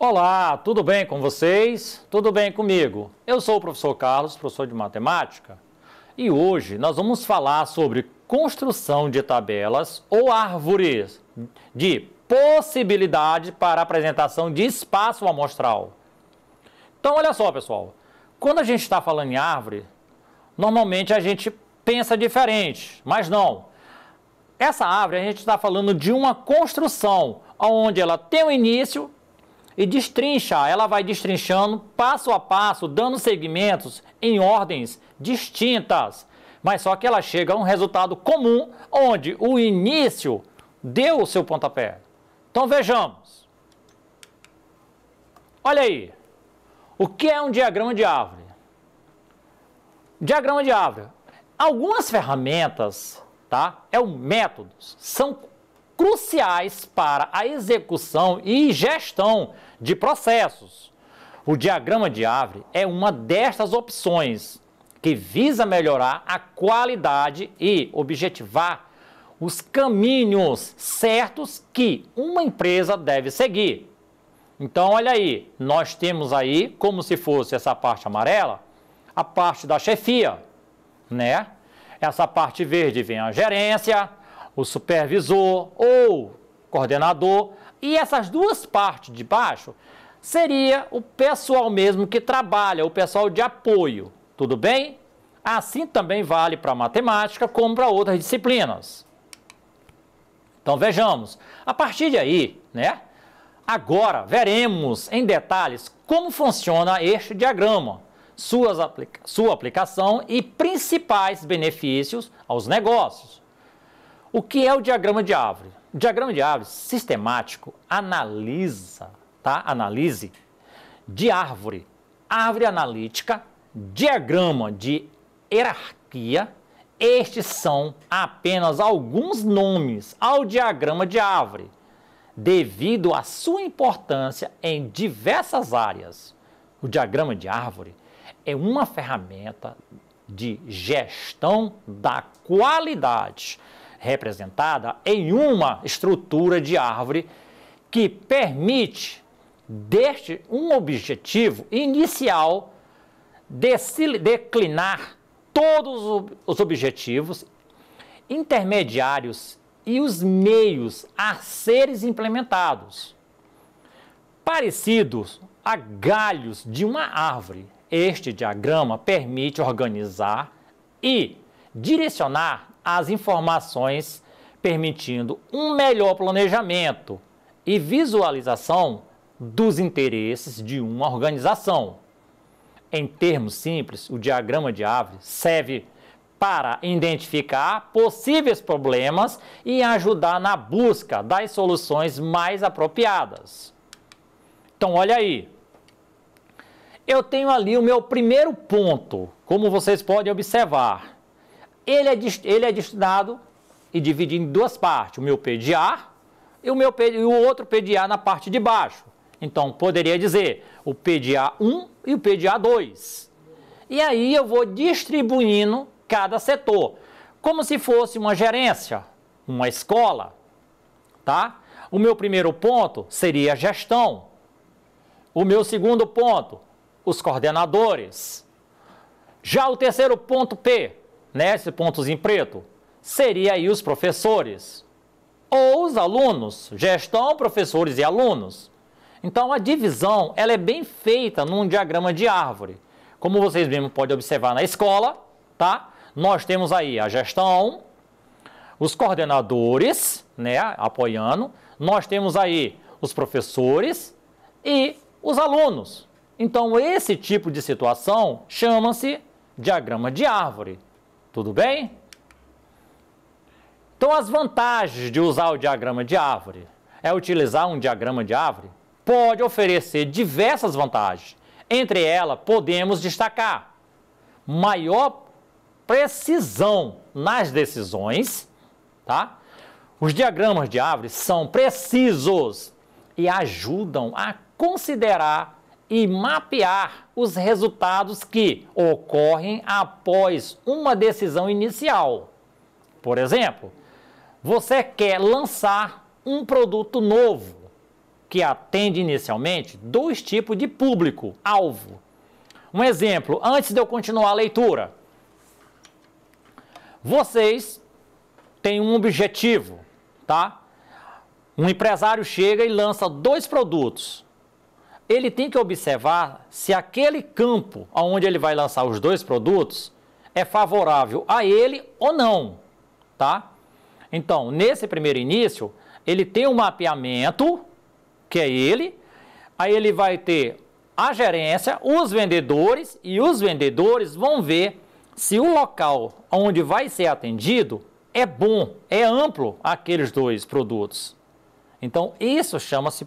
Olá, tudo bem com vocês? Tudo bem comigo? Eu sou o professor Carlos, professor de matemática, e hoje nós vamos falar sobre construção de tabelas ou árvores de possibilidade para apresentação de espaço amostral. Então, olha só, pessoal, quando a gente está falando em árvore, normalmente a gente pensa diferente, mas não. Essa árvore a gente está falando de uma construção, onde ela tem um início e destrincha, ela vai destrinchando passo a passo, dando segmentos em ordens distintas, mas só que ela chega a um resultado comum, onde o início deu o seu pontapé. Então vejamos. Olha aí, o que é um diagrama de árvore? Diagrama de árvore. Algumas ferramentas, métodos, são cruciais para a execução e gestão de processos. O diagrama de árvore é uma destas opções que visa melhorar a qualidade e objetivar os caminhos certos que uma empresa deve seguir. Então, olha aí, nós temos aí, como se fosse essa parte amarela, a parte da chefia, né? Essa parte verde vem a gerência, o supervisor ou coordenador, e essas duas partes de baixo seria o pessoal mesmo que trabalha, o pessoal de apoio, tudo bem? Assim também vale para matemática como para outras disciplinas. Então vejamos, a partir de aí, né? Agora veremos em detalhes como funciona este diagrama, sua aplicação e principais benefícios aos negócios. O que é o diagrama de árvore? O diagrama de árvore sistemático analise de árvore, árvore analítica, diagrama de hierarquia. Estes são apenas alguns nomes ao diagrama de árvore, devido à sua importância em diversas áreas. O diagrama de árvore é uma ferramenta de gestão da qualidade, representada em uma estrutura de árvore que permite, deste um objetivo inicial, declinar todos os objetivos intermediários e os meios a serem implementados. Parecidos a galhos de uma árvore, este diagrama permite organizar e direcionar as informações, permitindo um melhor planejamento e visualização dos interesses de uma organização. Em termos simples, o diagrama de árvore serve para identificar possíveis problemas e ajudar na busca das soluções mais apropriadas. Então, olha aí. Eu tenho ali o meu primeiro ponto, como vocês podem observar. Ele é destinado e dividido em duas partes, o meu PDA e o outro PDA na parte de baixo. Então, poderia dizer o PDA 1 e o PDA 2. E aí eu vou distribuindo cada setor, como se fosse uma gerência, uma escola, tá? O meu primeiro ponto seria a gestão. O meu segundo ponto, os coordenadores. Já o terceiro ponto P, né, esse pontozinho preto, seria aí os professores ou os alunos, gestão, professores e alunos. Então a divisão ela é bem feita num diagrama de árvore. Como vocês mesmo podem observar na escola, tá? Nós temos aí a gestão, os coordenadores, né, apoiando, nós temos aí os professores e os alunos. Então esse tipo de situação chama-se diagrama de árvore. Tudo bem? Então, as vantagens de usar o diagrama de árvore é utilizar um diagrama de árvore pode oferecer diversas vantagens. Entre elas, podemos destacar maior precisão nas decisões, tá? Os diagramas de árvore são precisos e ajudam a considerar e mapear os resultados que ocorrem após uma decisão inicial. Por exemplo, você quer lançar um produto novo, que atende inicialmente dois tipos de público-alvo. Um exemplo, antes de eu continuar a leitura. Vocês têm um objetivo, tá? Um empresário chega e lança dois produtos. Ele tem que observar se aquele campo onde ele vai lançar os dois produtos é favorável a ele ou não, tá? Então, nesse primeiro início, ele tem um mapeamento, que é ele, aí ele vai ter a gerência, os vendedores, e os vendedores vão ver se o local onde vai ser atendido é bom, é amplo aqueles dois produtos. Então, isso chama-se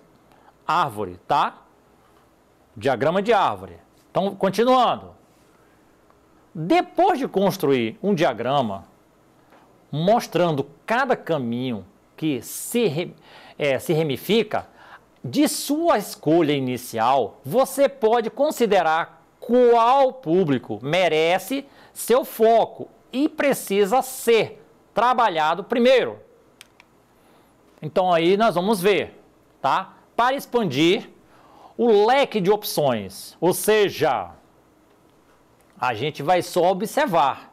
árvore, tá? Diagrama de árvore. Então, continuando. Depois de construir um diagrama mostrando cada caminho que se ramifica, de sua escolha inicial, você pode considerar qual público merece seu foco e precisa ser trabalhado primeiro. Então aí nós vamos ver, tá? Para expandir o leque de opções, ou seja, a gente vai só observar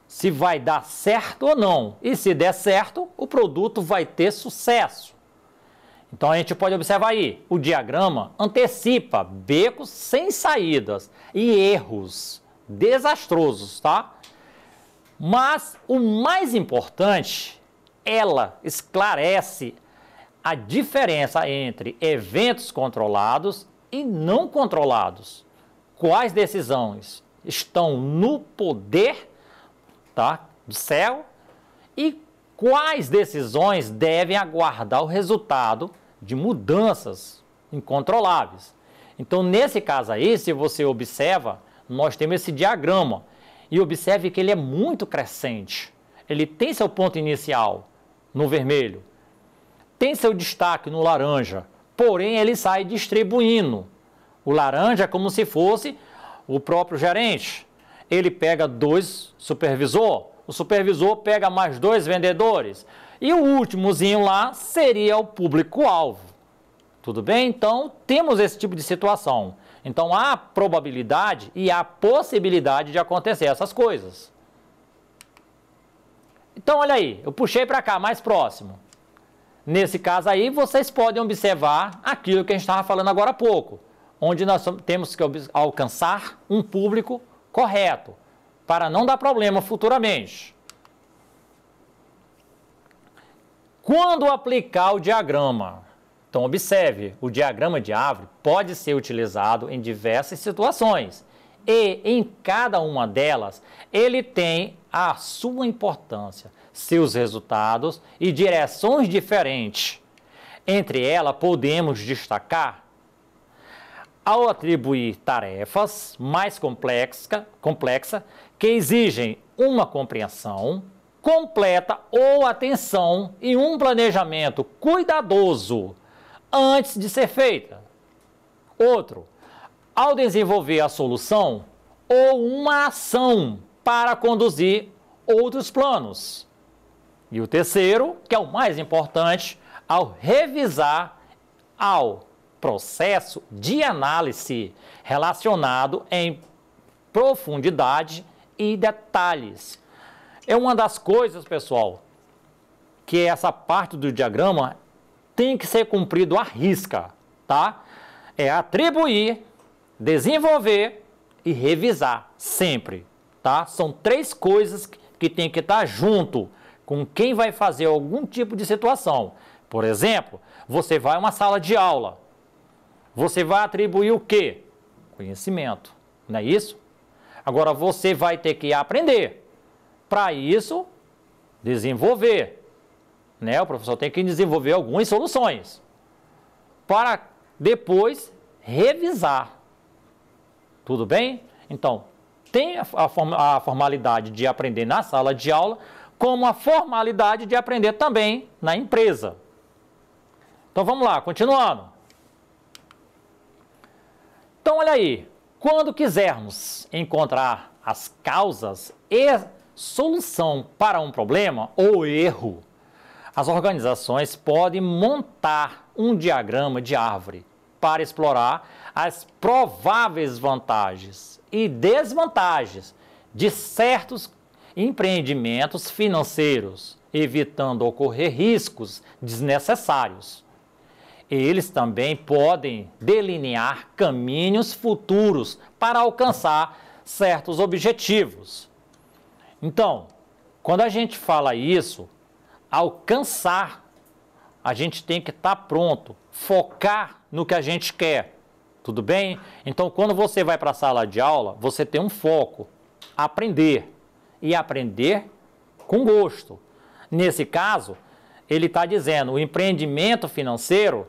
se vai dar certo ou não. E se der certo, o produto vai ter sucesso. Então a gente pode observar aí, o diagrama antecipa becos sem saídas e erros desastrosos, tá? Mas o mais importante, ela esclarece a diferença entre eventos controlados e não controlados. Quais decisões estão no poder, tá, do céu e quais decisões devem aguardar o resultado de mudanças incontroláveis. Então, nesse caso aí, se você observa, nós temos esse diagrama e observe que ele é muito crescente. Ele tem seu ponto inicial no vermelho, tem seu destaque no laranja, porém ele sai distribuindo. O laranja é como se fosse o próprio gerente. Ele pega dois supervisor, o supervisor pega mais dois vendedores e o últimozinho lá seria o público-alvo. Tudo bem? Então, temos esse tipo de situação. Então, há probabilidade e há possibilidade de acontecer essas coisas. Então, olha aí, eu puxei para cá, mais próximo. Nesse caso aí, vocês podem observar aquilo que a gente estava falando agora há pouco, onde nós temos que alcançar um público correto, para não dar problema futuramente. Quando aplicar o diagrama? Então, observe, o diagrama de árvore pode ser utilizado em diversas situações e, em cada uma delas, ele tem a sua importância, seus resultados e direções diferentes. Entre elas, podemos destacar ao atribuir tarefas mais complexa que exigem uma compreensão completa ou atenção e um planejamento cuidadoso antes de ser feita. Outro, ao desenvolver a solução ou uma ação para conduzir outros planos. E o terceiro, que é o mais importante, ao revisar ao processo de análise relacionado em profundidade e detalhes. É uma das coisas, pessoal, que essa parte do diagrama tem que ser cumprido à risca, tá? É atribuir, desenvolver e revisar sempre, tá? São três coisas que tem que estar junto com quem vai fazer algum tipo de situação. Por exemplo, você vai a uma sala de aula, você vai atribuir o quê? Conhecimento, não é isso? Agora você vai ter que aprender. Para isso, desenvolver, né? O professor tem que desenvolver algumas soluções para depois revisar. Tudo bem? Então, tem a formalidade de aprender na sala de aula, como a formalidade de aprender também na empresa. Então, vamos lá, continuando. Então, olha aí, quando quisermos encontrar as causas e solução para um problema ou erro, as organizações podem montar um diagrama de árvore para explorar as prováveis vantagens e desvantagens de certos empreendimentos financeiros, evitando ocorrer riscos desnecessários. Eles também podem delinear caminhos futuros para alcançar certos objetivos. Então, quando a gente fala isso, alcançar, a gente tem que estar pronto, focar no que a gente quer, tudo bem? Então, quando você vai para a sala de aula, você tem um foco, aprender, e aprender com gosto. Nesse caso, ele está dizendo, o empreendimento financeiro,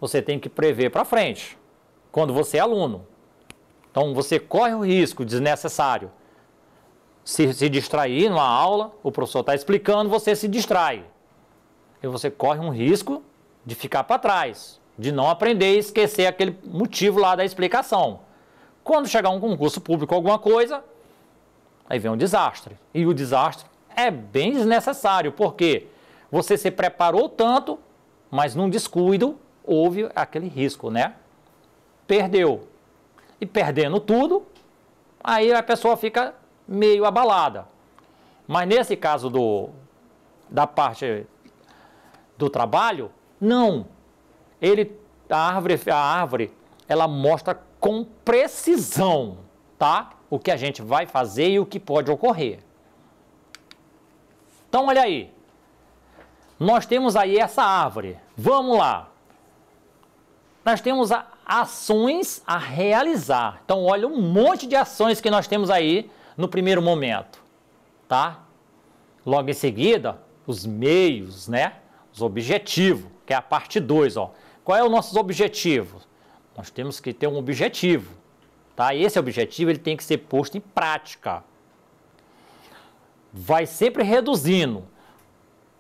você tem que prever para frente, quando você é aluno. Então, você corre o risco desnecessário. Se distrair numa aula, o professor está explicando, você se distrai. E você corre um risco de ficar para trás, de não aprender e esquecer aquele motivo lá da explicação. Quando chegar um concurso público, alguma coisa, aí vem um desastre. E o desastre é bem desnecessário, porque você se preparou tanto, mas num descuido houve aquele risco, né? Perdeu. E perdendo tudo, aí a pessoa fica meio abalada. Mas nesse caso da parte do trabalho, não. A árvore, ela mostra com precisão, tá? O que a gente vai fazer e o que pode ocorrer. Então, olha aí. Nós temos aí essa árvore. Vamos lá. Nós temos ações a realizar. Então, olha um monte de ações que nós temos aí no primeiro momento, tá? Logo em seguida, os meios, né? Os objetivos, que é a parte 2, ó. Qual é o nosso objetivo? Nós temos que ter um objetivo, tá? E esse objetivo ele tem que ser posto em prática. Vai sempre reduzindo.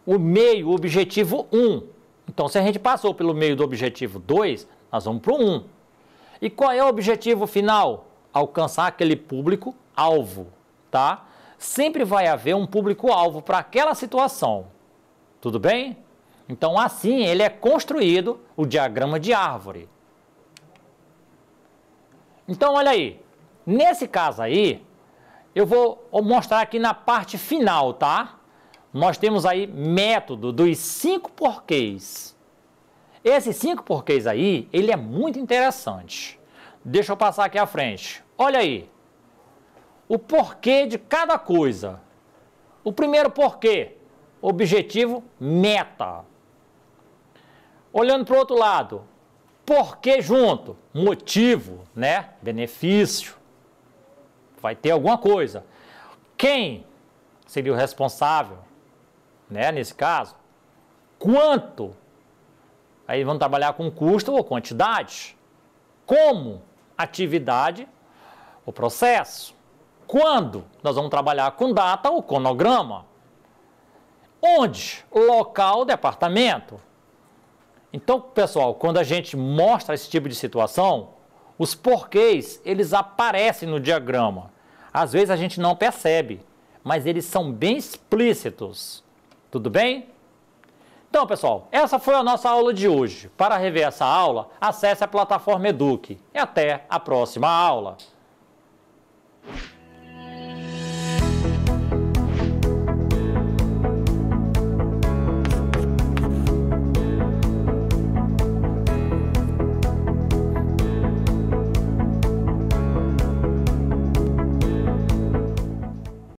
O meio, o objetivo 1. Então, se a gente passou pelo meio do objetivo 2, nós vamos para o 1. E qual é o objetivo final? Alcançar aquele público-alvo, tá? Sempre vai haver um público-alvo para aquela situação. Tudo bem? Então, assim, ele é construído o diagrama de árvore. Então, olha aí. Nesse caso aí, eu vou mostrar aqui na parte final, tá? Nós temos aí método dos 5 porquês. Esses 5 porquês aí, ele é muito interessante. Deixa eu passar aqui à frente. Olha aí. O porquê de cada coisa. O primeiro porquê, objetivo, meta. Olhando para o outro lado, porquê junto, motivo, né? Benefício. Vai ter alguma coisa. Quem seria o responsável, né? Nesse caso, quanto? Aí vamos trabalhar com custo ou quantidade. Como? Atividade ou processo. Quando? Nós vamos trabalhar com data ou cronograma. Onde? Local, departamento. Então, pessoal, quando a gente mostra esse tipo de situação, os porquês, eles aparecem no diagrama. Às vezes a gente não percebe, mas eles são bem explícitos. Tudo bem? Então, pessoal, essa foi a nossa aula de hoje. Para rever essa aula, acesse a plataforma Eduque. E até a próxima aula.